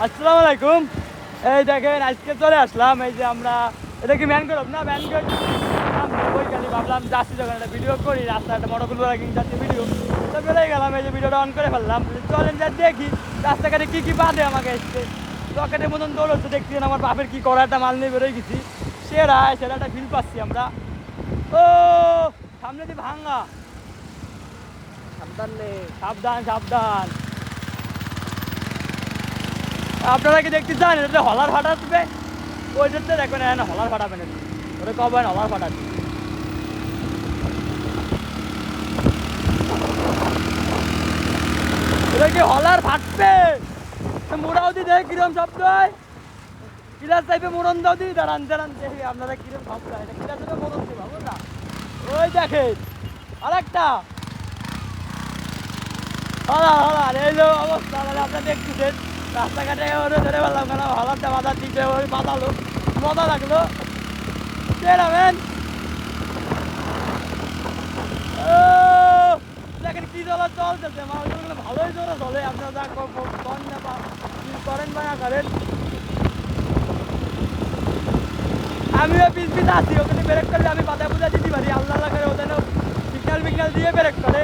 আসসালামু আলাইকুম। এই দেখেন আজকে চলে আসলাম, এই যে আমরা এটা কি ম্যান করব না ম্যান করব ওই খালি ভাবলাম যাচ্ছি যখন একটা ভিডিও করি, রাস্তা একটা মোটরগুলো যাচ্ছে ভিডিও তো বেরোয় গেলাম, এই যে ভিডিওটা অন করে ফেললাম। চলেন যা দেখি রাস্তাঘাটে কী কী বাদে আমাকে এসছে রকেটের মতন দৌড়চ্ছে, দেখছিলেন আমার বাপের কি করা একটা মাল নিয়ে বেরোয় গেছি। সেরা একটা ফিল পাচ্ছি আমরা। ও সামনে দিয়ে ভাঙ্গা, সাবধান নে। সাবধান সাবধান। আপনারা কি দেখতে চান এটা হলার ফাটাবে? ওইটাতে দেখবেন না হলার ফাটাবে না, ওটা কবে হলার ফাটাচ্ছে। এটা কি হলার ফাটবে? মোড়াও দি দেখে কিরম শব্দ হয়, কিলাস টাইপে মোড়ন দাও দি। দাঁড়ান দাঁড়ান দেখি আপনারা কিরম শব্দ হয়, এটা কিলাস টাইপে মোড়ন দিবা বুঝলা। ওই দেখেন আরেকটা হলার হলার, এই যে অবস্থা। তাহলে আপনারা দেখতেছেন রাস্তাঘাটে ওরে ধরে বললাম কেন হলারটা বাধা দিতে, ওই বাঁধালো মজা লাগলো। বেরাবেন দেখেন কি চলা চলতেছে, মালগুলো ভালোই জোরে চলে। আপনারা যা করেন না বা করেন বা না করেন, আমিও পিস পিস আছি। ওখানে ব্রেক করলে আমি বাধা বুঝা দিতে পারি, আল্লাহ আল্লাহ করে ওখানে সিগন্যাল দিয়ে ব্রেক করে।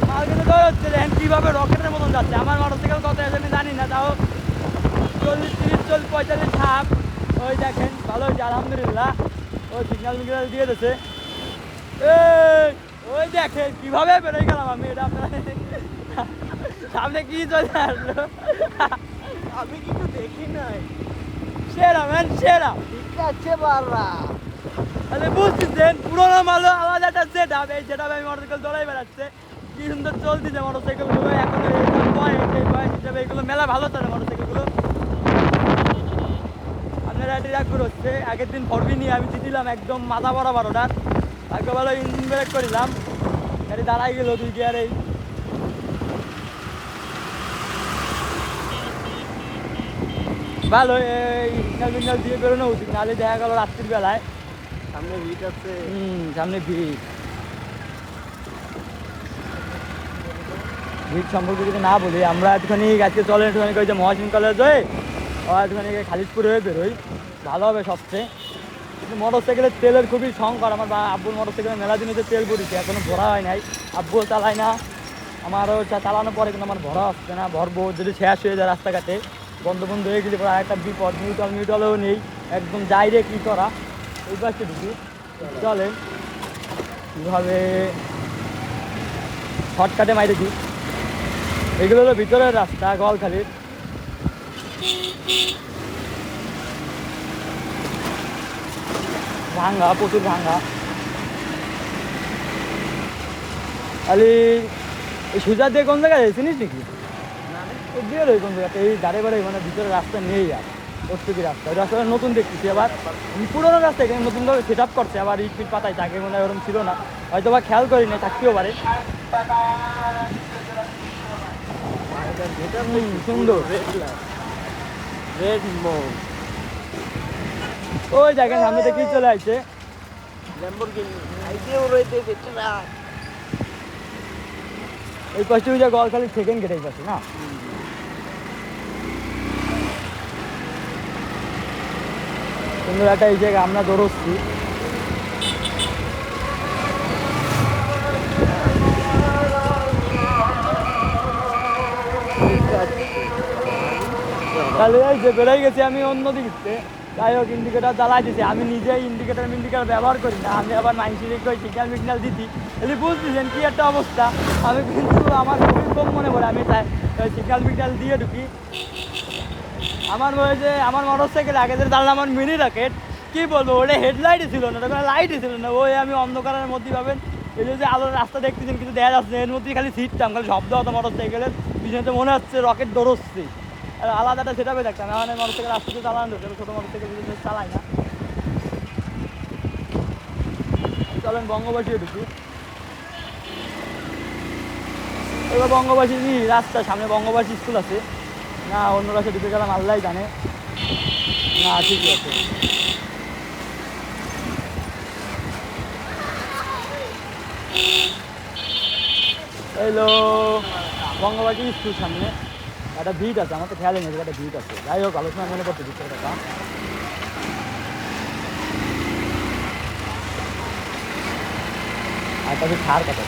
মালগুলো তো হচ্ছে দেখেন কীভাবে রকেটের মতন যাচ্ছে। আমার মোটরসাইকেল কত আছে আমি জানি না, তাও 40, 30, 40, 45 ছাপ। ওই দেখেন ভালো হয়েছে আলহামদুলিল্লাহ, ওই সিগন্যাল দিয়ে দিয়েছে। ওই দেখেন কিভাবে বেরোয় গেলাম আমি, এটা আপনার সামনে কি চলে আসলো আমি কিন্তু দেখি নাই। সেরা ম্যান সেরা। ঠিক আছে বাররা, তাহলে বুঝতেছেন পুরোনো মালও আলাদা একটা সেট আপ। এই সেট আমি মোটরসাইকেল চলাই বেড়াচ্ছে, কি সুন্দর চলতেছে মোটরসাইকেলগুলো। এখন এই বয়স হিসাবে এগুলো মেলা ভালো চলে মোটরসাইকেলগুলো। আপনারা ট্রাক হচ্ছে আগের দিন ভরবি নিয়ে আমি দিলাম একদম মাথা বরাবর ওটার। ভাগ্য ভালো ইঞ্জিন ব্রেক করিলাম, গাড়ি দাঁড়াই গেল 2 গিয়ারেই। ভালো এই সিগন্যাল দিয়ে বেরোনো উচিত, নাহলে দেখা গেল রাত্রির বেলায় সামনে ভিট আছে। সামনে ভিড় সম্পর্কে যদি না বলি, আমরা একটুখানি আজকে চলেন একটুখানি ওই যে মহাসিন কলেজ হয়ে একটুখানি খালিশপুরে হয়ে বেরোই, ভালো হবে সবচেয়ে। কিন্তু মোটরসাইকেলের তেলের খুবই সংকট। আমার আব্বুর মোটরসাইকেলের মেলা দিনে তেল পড়েছে, এখনো ভরা হয় নাই। আব্বুও চালায় না, আমারও চালানোর পরে কিন্তু আমার ভরা আসছে না। ভরবো যদি শেষ হয়ে যায় রাস্তাঘাটে, বন্ধ হয়ে গেলে পরে একটা বিপদ। মিউটালও নেই, একদম যাইরে কি করা। এই পাশে ঢুকি, চলেন কীভাবে শর্টকাটে মাইরে দিই। এগুলো হলো ভিতরের রাস্তা গোয়ালখালির। ভাঙ্গা, প্রচুর ভাঙ্গা। খালি এই সুজার দিয়ে কোন জায়গায় চিনিস নাকি? দিয়ে রই কোন জায়গাতে এই দাঁড়ে বাড়ে, মানে ভিতরে রাস্তা নেই আর প্রস্তুতি রাস্তা। ওই রাস্তাটা নতুন দেখতেছি, আবার পুরোনো রাস্তা এখানে নতুনভাবে সেট আপ করছে। আবার ইট পাতায় তাকে মনে হয় ওরকম ছিল না, হয়তো বা খেয়াল করি না, থাকতেও পারে। সুন্দর রেড মোড। ওই দেখেন সামনে থেকে চলে আসছে ল্যাম্বরগিনি আইডিয়াও রয়েছে বেচারা। এই পাশে ওই যে গোয়ালখালির সেকেন্ড গেট এই পাশে না। সুন্দর একটা এই জায়গায় আমরা দৌড়চ্ছি। তাহলে এই যে বেড়াই গেছি আমি অন্যদিকে। যাই হোক ইন্ডিকেটার জ্বালাই দিছি, আমি নিজেই ইন্ডিকেটার ব্যবহার করি না। আমি আবার মাইন্সিকে ওই সিগন্যাল দিতি, তাহলে বুঝতেছেন কি একটা অবস্থা। আমি কিন্তু আমার খুবই কম মনে পড়ে, আমি সিগন্যাল দিয়ে ঢুকি। আমার হয়েছে আমার মোটরসাইকেল আগে যে দাঁড়ালাম আমার মিনি রকেট, কী বলবো, ওটা হেডলাইটই ছিল না, ওটা কোনো লাইটই ছিল না। ওই আমি অন্ধকারের মধ্যেই পাবেন এই যে আলোর রাস্তা দেখতেছেন কিন্তু দেখা যাচ্ছে এর মধ্যেই খালি সিটটাম, খালি শব্দ হতো মোটরসাইকেলের পিছনে, মনে হচ্ছে রকেট দৌড়চ্ছে। আর আলাদাটা সেটাই দেখতাম। এখন মোটরসাইকেল রাস্তাতে চালানো ঢুকে, ছোটো মোটরসাইকেল চালাই না। চলেন বঙ্গবাসী ঢুকি। এবার বঙ্গবাসী রাস্তা সামনে বঙ্গবাসী স্কুল আছে না, অন্য রাস্তায় ঢুকে গেলাম আল্লাহ জানে। না ঠিকই আছে। হ্যালো বঙ্গবাসী স্কুল সামনে। একটা ভিট আছে, আমার তো খেয়ালই নেই একটা ভিট আছে। যাই হোক, আলোচনা মনে করতে ভিতরে কথা। আর তাদের ছাড় কথা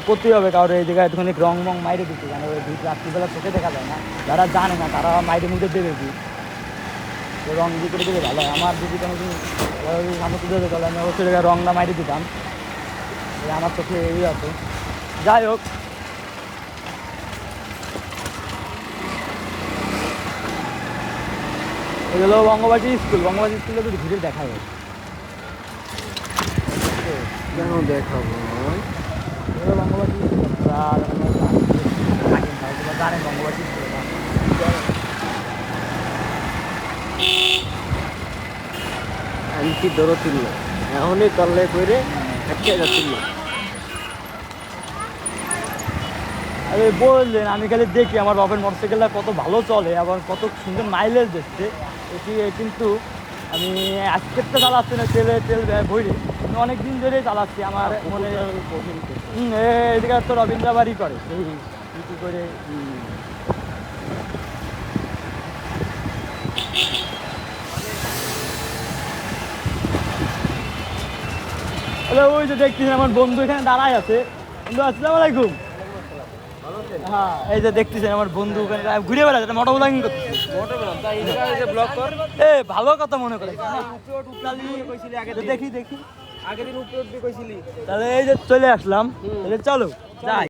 করতেই হবে, কারণ এই জায়গায় একটুখানি রং মং মাইরে দিচ্ছে, কেন ওই ভিট রাত্রিবেলা চোখে দেখা যায় না। যারা জানে না তারা মাইরে মুখে দেবে ভিট, তো রং দিয়ে করে দিলে ভালো হয়। আমার যদি কোনো দিন সামর্থ্য দেবে তাহলে আমি অবশ্যই জায়গায় রংটা মাইরে দিতাম, আমার চোখে এই আছে। যাই হোক, এগুলো বঙ্গবাসী স্কুল। বঙ্গবাসী স্কুলে তো ভিড়ে দেখা যায়। কেন দেখাবো? এগুলো বঙ্গবাসী স্কুল, জানেন বঙ্গবাসী স্কুল। আনকি দৌড় তুলল, এখনই তল্লে করে আটকে যাচ্ছিল। আরে বললেন, আমি খালি দেখি আমার বাপের মোটরসাইকেলটা কত ভালো চলে, আবার কত সুন্দর মাইলেজ দিচ্ছে। এটি কিন্তু আমি আজকের তো চালাচ্ছি না, তেল ভরে আমি অনেক দিন ধরেই চালাচ্ছি। আমার মনে এদিকে তো রবীন্দ্র বাড়ি করে সেই কী করে। হ্যালো, ওই যে দেখতেছেন আমার বন্ধু এখানে দাঁড়ায় আছে। বন্ধু, আসসালামু আলাইকুম। হ্যাঁ, এই যে দেখতেছেন আমার বন্ধু ওখানে ঘুরে বেড়াচ্ছে, মোটর ব্লগিং করতেছে। এ ভালো কথা মনে করে, দেখি দেখি আগের দিন উপরে উঠবি কইছিলি। তাহলে এই যে চলে আসলাম, তাহলে চলো যাই।